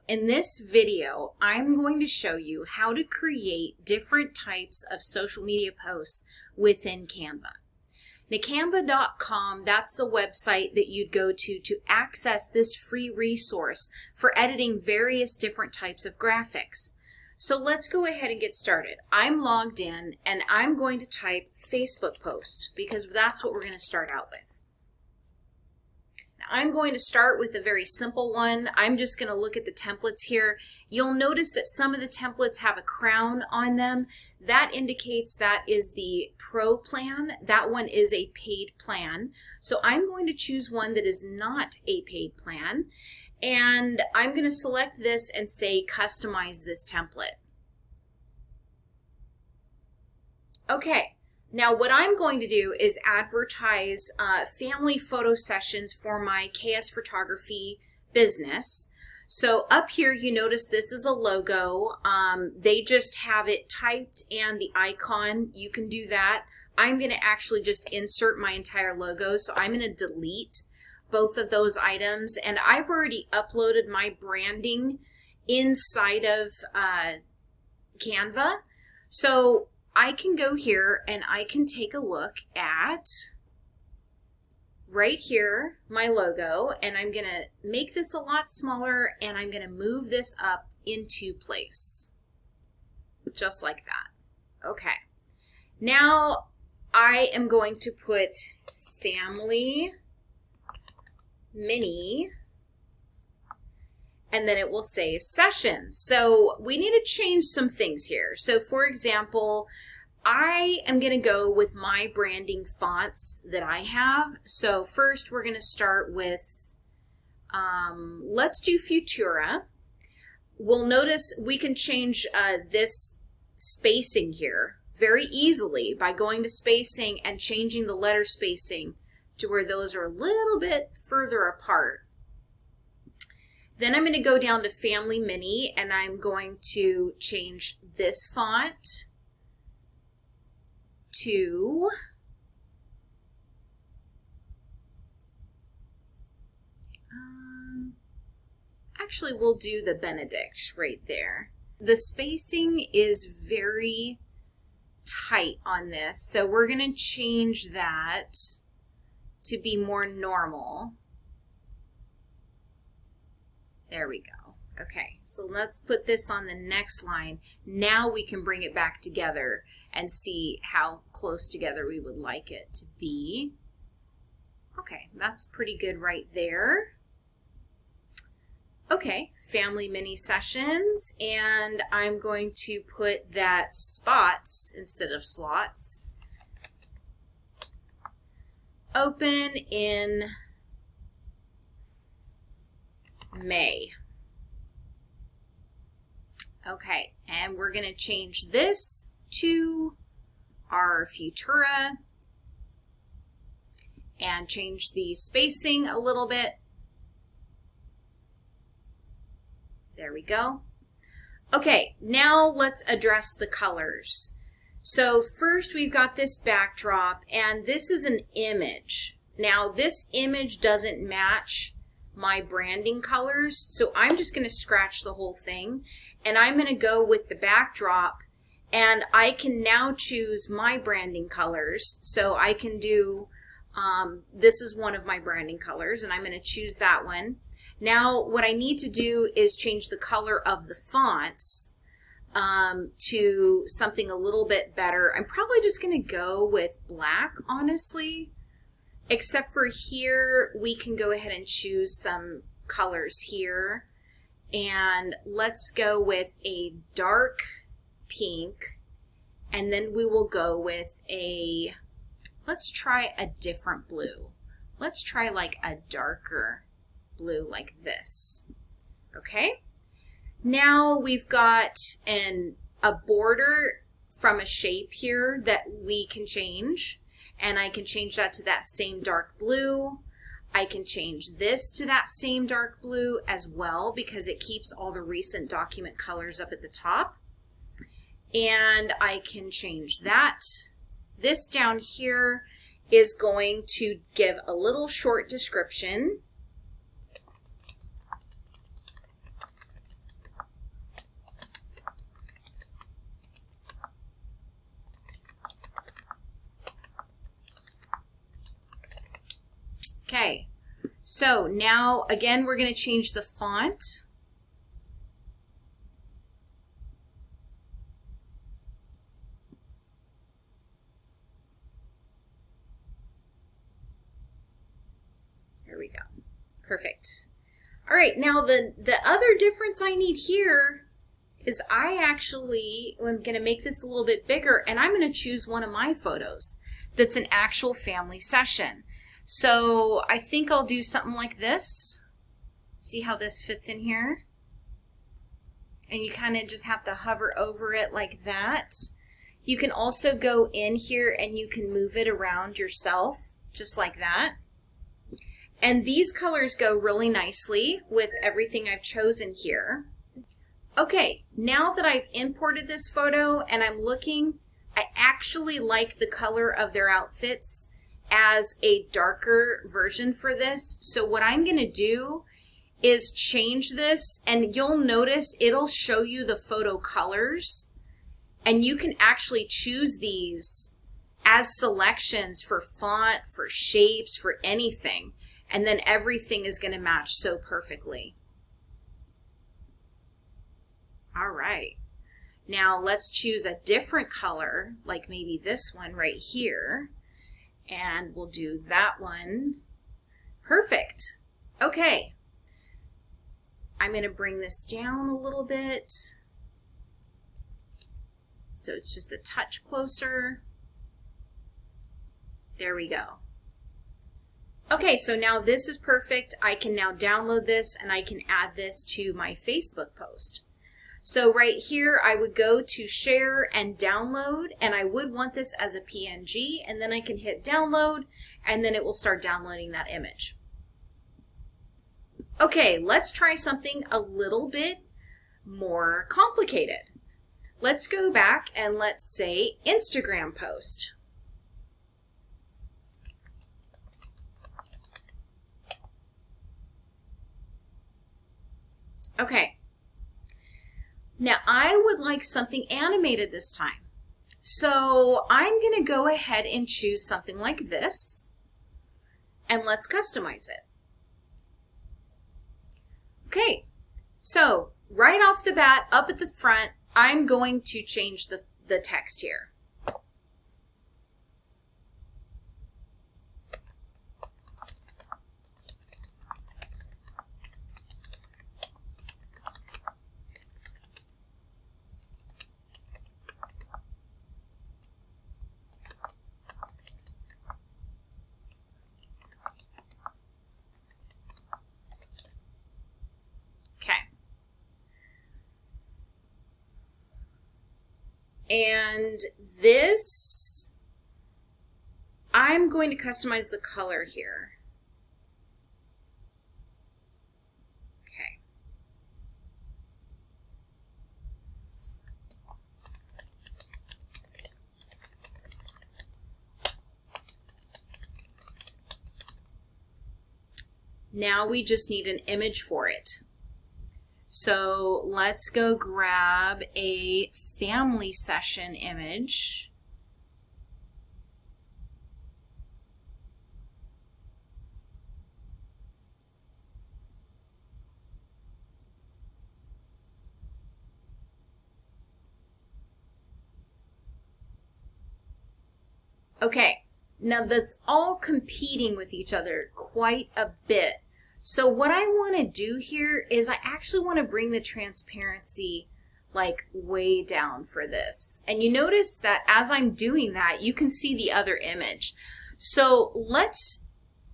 In this video, I'm going to show you how to create different types of social media posts within Canva. Now, Canva.com, that's the website that you'd go to access this free resource for editing various different types of graphics. So let's go ahead and get started. I'm logged in and I'm going to type Facebook post because that's what we're going to start out with. I'm going to start with a very simple one. I'm just going to look at the templates here. You'll notice that some of the templates have a crown on them. That indicates that is the Pro plan. That one is a paid plan. So I'm going to choose one that is not a paid plan. And I'm going to select this and say customize this template. Okay. Now what I'm going to do is advertise family photo sessions for my KS photography business. So up here you notice this is a logo. They just have it typed and the icon. You can do that. I'm going to actually just insert my entire logo. So I'm going to delete both of those items. And I've already uploaded my branding inside of Canva. So I can go here and I can take a look at right here, my logo, and I'm going to make this a lot smaller and I'm going to move this up into place. Just like that. Okay. Now I am going to put family mini and then it will say sessions. So we need to change some things here. So for example, I am going to go with my branding fonts that I have. So first we're going to start with, let's do Futura. We'll notice we can change this spacing here very easily by going to spacing and changing the letter spacing to where those are a little bit further apart. Then I'm going to go down to Family Mini and I'm going to change this font to actually we'll do the Benedict right there. The spacing is very tight on this, so we're going to change that to be more normal. There we go. Okay, so let's put this on the next line. Now we can bring it back together and see how close together we would like it to be. Okay, that's pretty good right there. Okay, family mini sessions, and I'm going to put that spots instead of slots. Open in May. Okay, and we're going to change this to our Futura and change the spacing a little bit. There we go. Okay, now let's address the colors. So first we've got this backdrop and this is an image. Now this image doesn't match my branding colors, so I'm just going to scratch the whole thing and I'm going to go with the backdrop, and I can now choose my branding colors. So I can do this is one of my branding colors and I'm going to choose that one. Now what I need to do is change the color of the fonts to something a little bit better. I'm probably just going to go with black, honestly. Except for here, we can go ahead and choose some colors here. And let's go with a dark pink. And then we will go with a, let's try a different blue. Let's try like a darker blue like this. Okay. Now we've got a border from a shape here that we can change. And I can change that to that same dark blue. I can change this to that same dark blue as well because it keeps all the recent document colors up at the top. And I can change that. This down here is going to give a little short description. Okay, so now again we're going to change the font. There we go. Perfect. All right, now the other difference I need here is I actually am going to make this a little bit bigger, and I'm going to choose one of my photos that's an actual family session. So I think I'll do something like this. See how this fits in here? And you kind of just have to hover over it like that. You can also go in here and you can move it around yourself, just like that. And these colors go really nicely with everything I've chosen here. Okay, now that I've imported this photo and I'm looking, I actually like the color of their outfits as a darker version for this. So what I'm going to do is change this, and you'll notice it'll show you the photo colors, and you can actually choose these as selections for font, for shapes, for anything, and then everything is going to match so perfectly. All right, now let's choose a different color, like maybe this one right here, and we'll do that one. Perfect. Okay. I'm going to bring this down a little bit so it's just a touch closer. There we go. Okay, so now this is perfect. I can now download this and I can add this to my Facebook post. So right here I would go to share and download, and I would want this as a PNG, and then I can hit download and then it will start downloading that image. Okay, let's try something a little bit more complicated. Let's go back and let's say Instagram post. Okay. Now I would like something animated this time. So I'm going to go ahead and choose something like this, and let's customize it. Okay, so right off the bat, up at the front, I'm going to change the text here. And this, I'm going to customize the color here. Okay. Now we just need an image for it. So let's go grab a family session image. Okay, now that's all competing with each other quite a bit. So what I want to do here is I actually want to bring the transparency like way down for this. And you notice that as I'm doing that, you can see the other image. So let's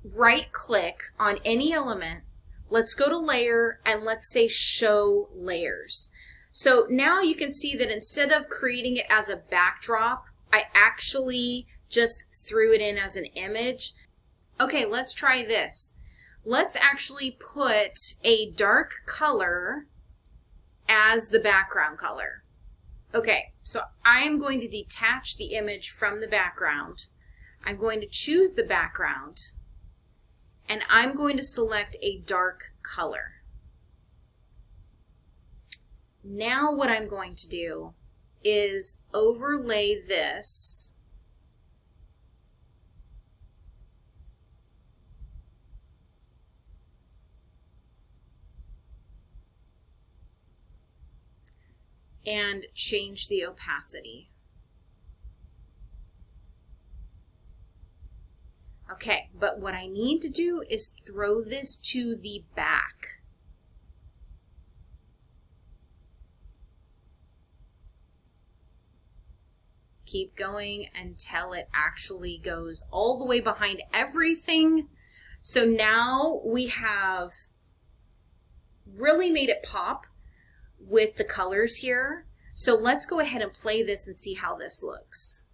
right click on any element. Let's go to layer and let's say show layers. So now you can see that instead of creating it as a backdrop, I actually just threw it in as an image. Okay, let's try this. Let's actually put a dark color as the background color. Okay, so I'm going to detach the image from the background. I'm going to choose the background, and I'm going to select a dark color. Now what I'm going to do is overlay this and change the opacity. Okay, but what I need to do is throw this to the back. Keep going until it actually goes all the way behind everything. So now we have really made it pop with the colors here. So let's go ahead and play this and see how this looks.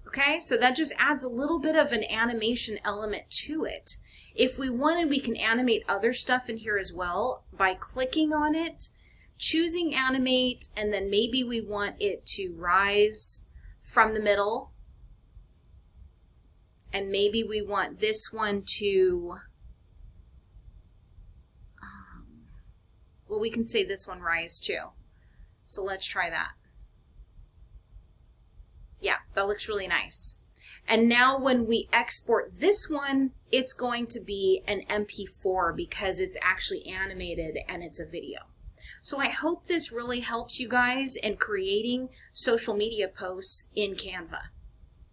Okay, so that just adds a little bit of an animation element to it. If we wanted, we can animate other stuff in here as well by clicking on it, choosing animate, and then maybe we want it to rise from the middle. And maybe we want this one to, well, we can say this one rise too. So let's try that. Yeah, that looks really nice. And now when we export this one, it's going to be an MP4 because it's actually animated and it's a video. So I hope this really helps you guys in creating social media posts in Canva.